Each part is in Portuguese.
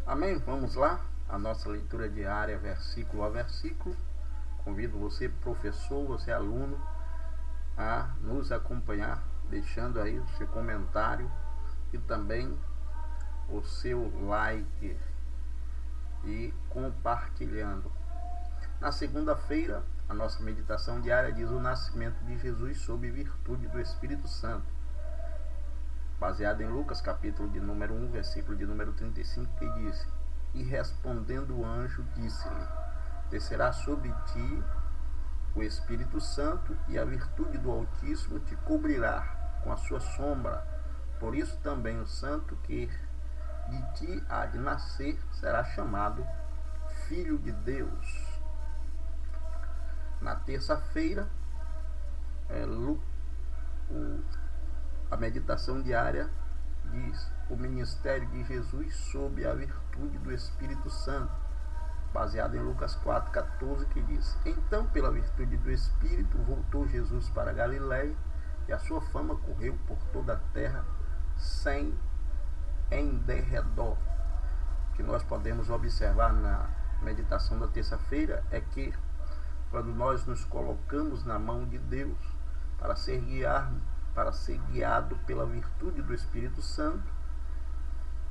Amém? Vamos lá, a nossa leitura diária, versículo a versículo. Convido você, professor, você aluno, a nos acompanhar, deixando aí o seu comentário e também o seu like e compartilhando. Na segunda-feira, a nossa meditação diária diz o nascimento de Jesus sob virtude do Espírito Santo, baseado em Lucas, capítulo de número 1, versículo de número 35, que diz: E respondendo o anjo, disse-lhe: Descerá sobre ti o Espírito Santo, e a virtude do Altíssimo te cobrirá com a sua sombra. Por isso também o santo que de ti há de nascer será chamado Filho de Deus. Na terça-feira, a meditação diária diz o ministério de Jesus sob a virtude do Espírito Santo, baseado em Lucas 4,14, que diz: Então, pela virtude do Espírito, voltou Jesus para Galiléia, e a sua fama correu por toda a terra, sem em derredor. O que nós podemos observar na meditação da terça-feira é que, quando nós nos colocamos na mão de Deus para ser guiado pela virtude do Espírito Santo,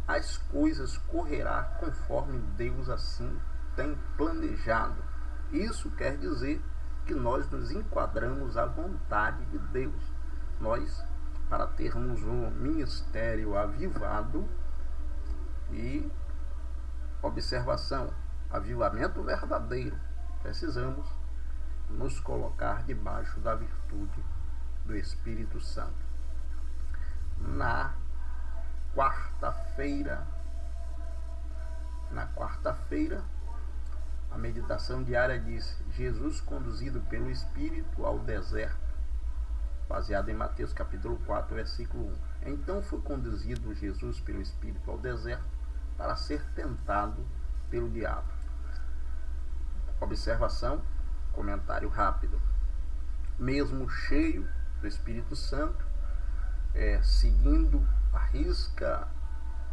as coisas correrá conforme Deus assim tem planejado. Isso quer dizer que nós nos enquadramos à vontade de Deus. Nós, para termos um ministério avivado e observação, avivamento verdadeiro, precisamos nos colocar debaixo da virtude do Espírito Santo. Na quarta-feira, a meditação diária diz: Jesus conduzido pelo Espírito ao deserto, baseado em Mateus capítulo 4, versículo 1. Então foi conduzido Jesus pelo Espírito ao deserto para ser tentado pelo diabo. Observação, comentário rápido. Mesmo cheio do Espírito Santo, seguindo à risca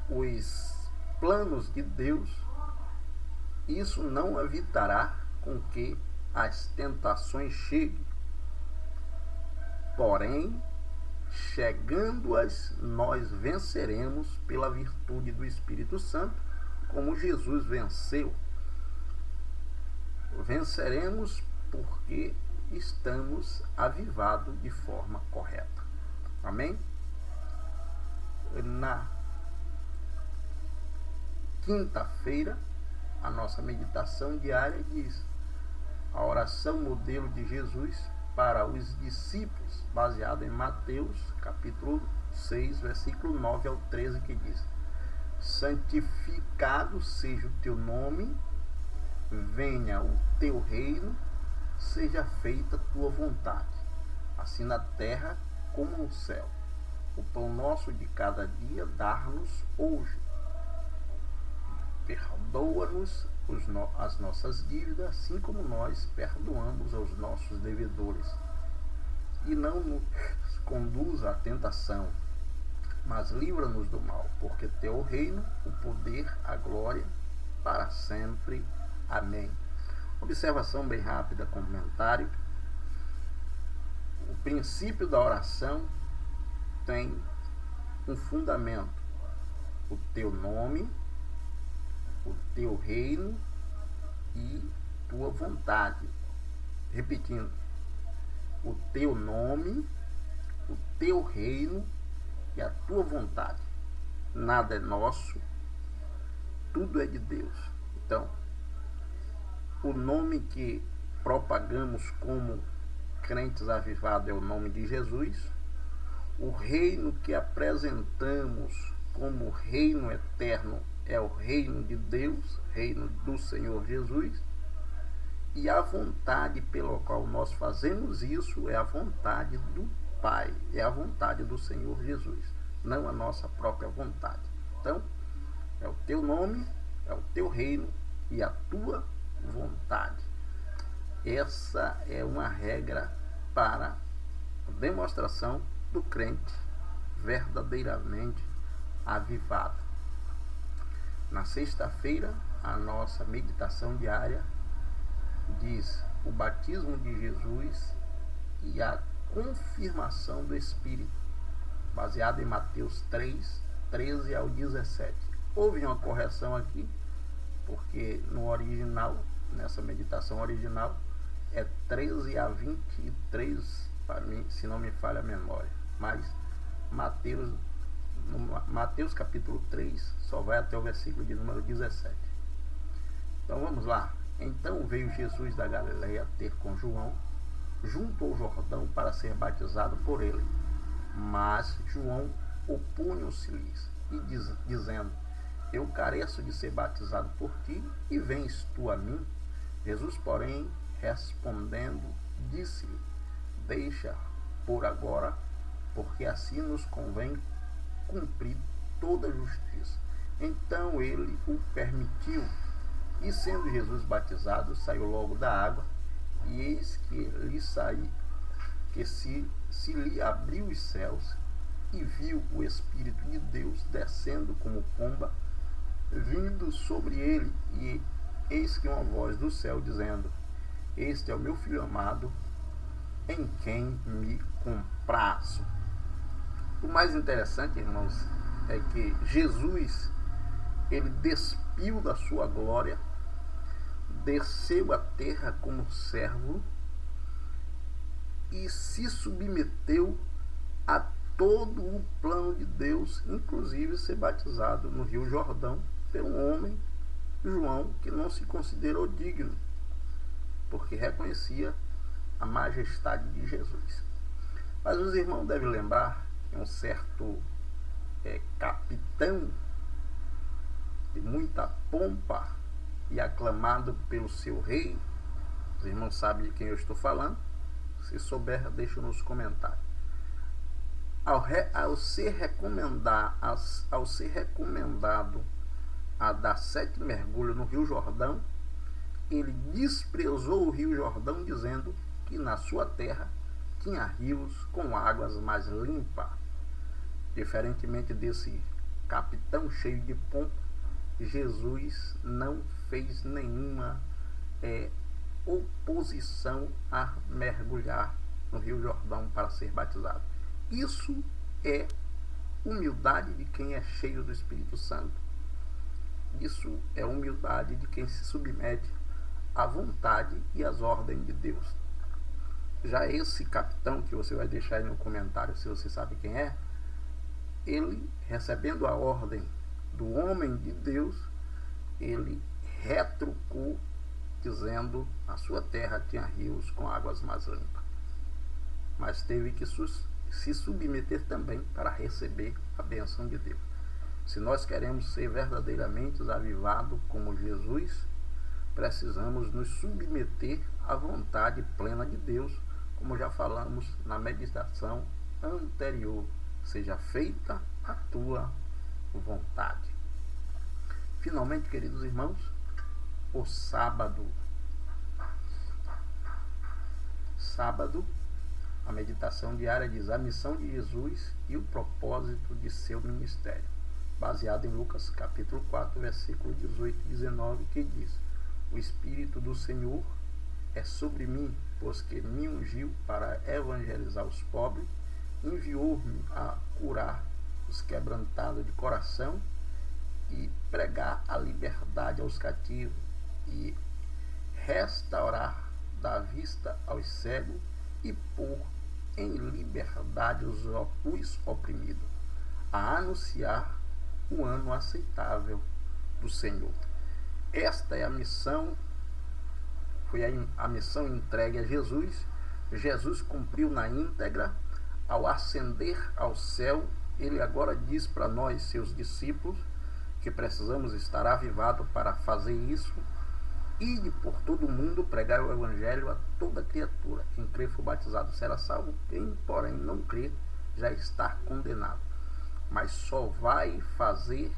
os planos de Deus, isso não evitará com que as tentações cheguem. Porém, chegando-as, nós venceremos pela virtude do Espírito Santo, como Jesus venceu. Venceremos porque estamos avivados de forma correta. Amém? Na quinta-feira, a nossa meditação diária diz a oração modelo de Jesus para os discípulos, baseado em Mateus capítulo 6, versículo 9 ao 13, que diz: Santificado seja o teu nome, venha o teu reino, seja feita a tua vontade, assim na terra como no céu. O pão nosso de cada dia dá-nos hoje. Perdoa-nos as nossas dívidas, assim como nós perdoamos aos nossos devedores. E não nos conduza à tentação, mas livra-nos do mal, porque teu o reino, o poder, a glória, para sempre. Amém. Observação bem rápida, comentário. O princípio da oração tem um fundamento: o teu nome, o teu reino e tua vontade. Repetindo: o teu nome, o teu reino e a tua vontade. Nada é nosso, tudo é de Deus. Então, o nome que propagamos como crentes avivados é o nome de Jesus. O reino que apresentamos como reino eterno é o reino de Deus, reino do Senhor Jesus. E a vontade pela qual nós fazemos isso é a vontade do Pai, é a vontade do Senhor Jesus, não a nossa própria vontade. Então, é o teu nome, é o teu reino e a tua vontade. Essa é uma regra para a demonstração do crente verdadeiramente avivado. Na sexta-feira, a nossa meditação diária diz o batismo de Jesus e a confirmação do Espírito, baseado em Mateus 3, 13 ao 17. Houve uma correção aqui, porque no original, nessa meditação original, é 13 a 23, para mim, se não me falha a memória. Mas Mateus capítulo 3 só vai até o versículo de número 17. Então vamos lá. Então veio Jesus da Galileia ter com João, junto ao Jordão, para ser batizado por ele. Mas João opunha-se-lhes, e dizendo: eu careço de ser batizado por ti, e vens tu a mim? Jesus, porém, respondendo, disse-lhe: deixa por agora, porque assim nos convém cumprir toda a justiça. Então ele o permitiu, e sendo Jesus batizado, saiu logo da água, e eis que se lhe abriu os céus, e viu o Espírito de Deus descendo como pomba, vindo sobre ele, e eis que uma voz do céu dizendo: este é o meu Filho amado, em quem me comprazo. O mais interessante, irmãos, é que Jesus, ele despiu da sua glória, desceu à terra como servo e se submeteu a todo o plano de Deus, inclusive ser batizado no Rio Jordão por um homem, João, que não se considerou digno, porque reconhecia a majestade de Jesus. Mas os irmãos devem lembrar que um certo capitão de muita pompa e aclamado pelo seu rei, os irmãos sabem de quem eu estou falando, se souber, deixa nos comentários. Ao ser recomendado a dar 7 mergulhos no Rio Jordão, ele desprezou o Rio Jordão, dizendo que na sua terra tinha rios com águas mais limpas. Diferentemente desse capitão cheio de pompa, Jesus não fez nenhuma oposição a mergulhar no Rio Jordão para ser batizado. Isso é humildade de quem é cheio do Espírito Santo. Isso é humildade de quem se submete à vontade e às ordens de Deus. Já esse capitão, que você vai deixar aí no comentário se você sabe quem é, ele, recebendo a ordem do homem de Deus, ele retrucou, dizendo a sua terra tinha rios com águas mais limpas. Mas teve que se submeter também para receber a bênção de Deus. Se nós queremos ser verdadeiramente avivados como Jesus, precisamos nos submeter à vontade plena de Deus, como já falamos na meditação anterior. Seja feita a tua vontade. Finalmente, queridos irmãos, o sábado, a meditação diária diz a missão de Jesus e o propósito de seu ministério, baseado em Lucas capítulo 4, versículo 18 e 19, que diz: o Espírito do Senhor é sobre mim, pois que me ungiu para evangelizar os pobres, enviou-me a curar os quebrantados de coração e pregar a liberdade aos cativos e restaurar da vista aos cegos e pôr em liberdade os oprimidos, a anunciar o ano aceitável do Senhor. Esta é a missão, foi a missão entregue a Jesus. Jesus cumpriu na íntegra. Ao ascender ao céu, ele agora diz para nós, seus discípulos, que precisamos estar avivados para fazer isso. Ide por todo o mundo, pregar o evangelho a toda criatura. Quem crer for batizado será salvo, quem, porém, não crer já está condenado. Mas só vai fazer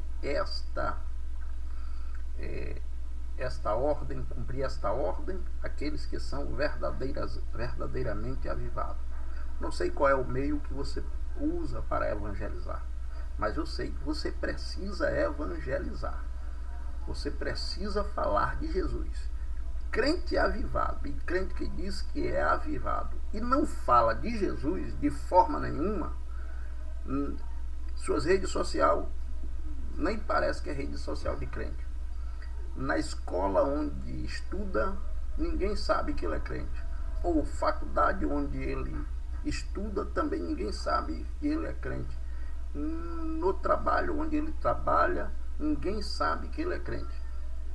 esta ordem, cumprir esta ordem, aqueles que são verdadeiramente avivados. Não sei qual é o meio que você usa para evangelizar, mas eu sei que você precisa evangelizar. Você precisa falar de Jesus. Crente avivado e crente que diz que é avivado e não fala de Jesus de forma nenhuma, suas redes sociais nem parece que é rede social de crente. Na escola onde estuda, ninguém sabe que ele é crente. Ou faculdade onde ele estuda, também ninguém sabe que ele é crente. No trabalho onde ele trabalha, ninguém sabe que ele é crente.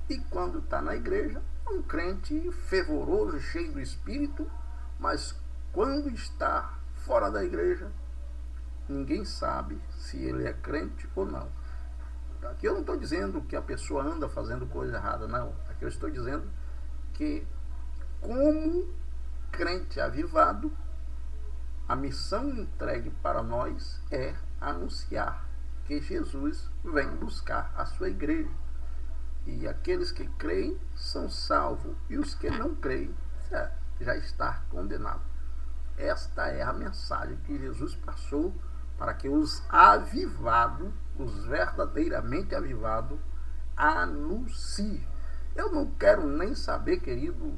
E quando está na igreja, é um crente fervoroso, cheio do Espírito, mas quando está fora da igreja, ninguém sabe se ele é crente ou não. Aqui eu não estou dizendo que a pessoa anda fazendo coisa errada, não. Aqui eu estou dizendo que, como crente avivado, a missão entregue para nós é anunciar que Jesus vem buscar a sua igreja. E aqueles que creem são salvos, e os que não creem já estão condenados. Esta é a mensagem que Jesus passou para que os avivados, os verdadeiramente avivados, anunciem. Eu não quero nem saber, querido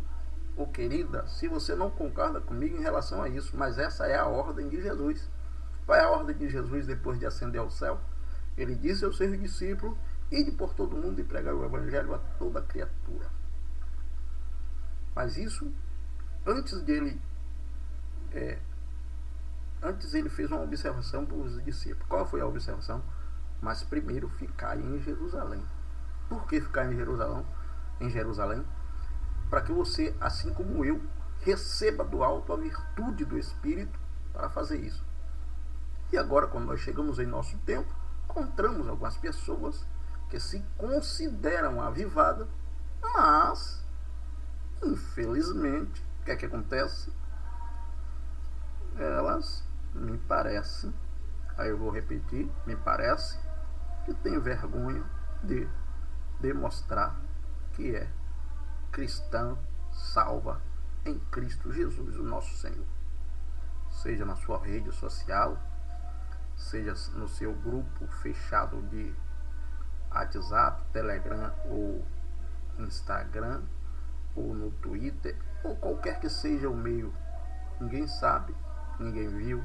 ou querida, se você não concorda comigo em relação a isso, mas essa é a ordem de Jesus. Qual é a ordem de Jesus depois de ascender ao céu? Ele disse aos seus discípulos: ide por todo mundo e pregar o evangelho a toda criatura. Mas isso, antes ele fez uma observação para os discípulos. Qual foi a observação? Mas primeiro ficai em Jerusalém. Por que ficar em Jerusalém? Para que você, assim como eu, receba do alto a virtude do Espírito para fazer isso. E agora, quando nós chegamos em nosso tempo, encontramos algumas pessoas que se consideram avivadas, mas, infelizmente, o que é que acontece? Elas, me parece, aí eu vou repetir, me parece que tem vergonha de demonstrar que é cristã salva em Cristo Jesus, o nosso Senhor. Seja na sua rede social, seja no seu grupo fechado de WhatsApp, Telegram ou Instagram, ou no Twitter, ou qualquer que seja o meio. Ninguém sabe, ninguém viu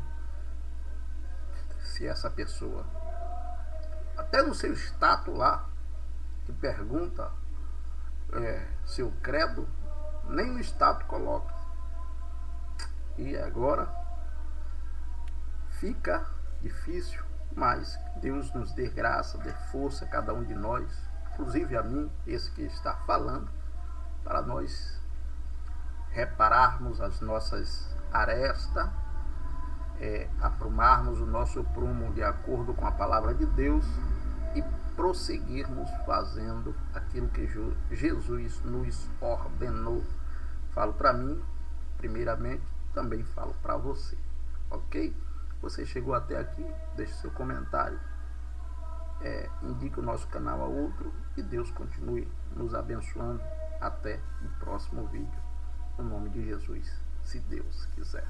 se essa pessoa, até no seu status lá, que pergunta seu credo, nem no status coloca. E agora fica difícil, mas Deus nos dê graça, dê força a cada um de nós, inclusive a mim, esse que está falando, para nós repararmos as nossas arestas, aprumarmos o nosso prumo de acordo com a palavra de Deus e prosseguirmos fazendo aquilo que Jesus nos ordenou. Falo para mim, primeiramente, também falo para você, ok? Você chegou até aqui, deixe seu comentário, indique o nosso canal a outro e Deus continue nos abençoando até o próximo vídeo. No nome de Jesus, se Deus quiser.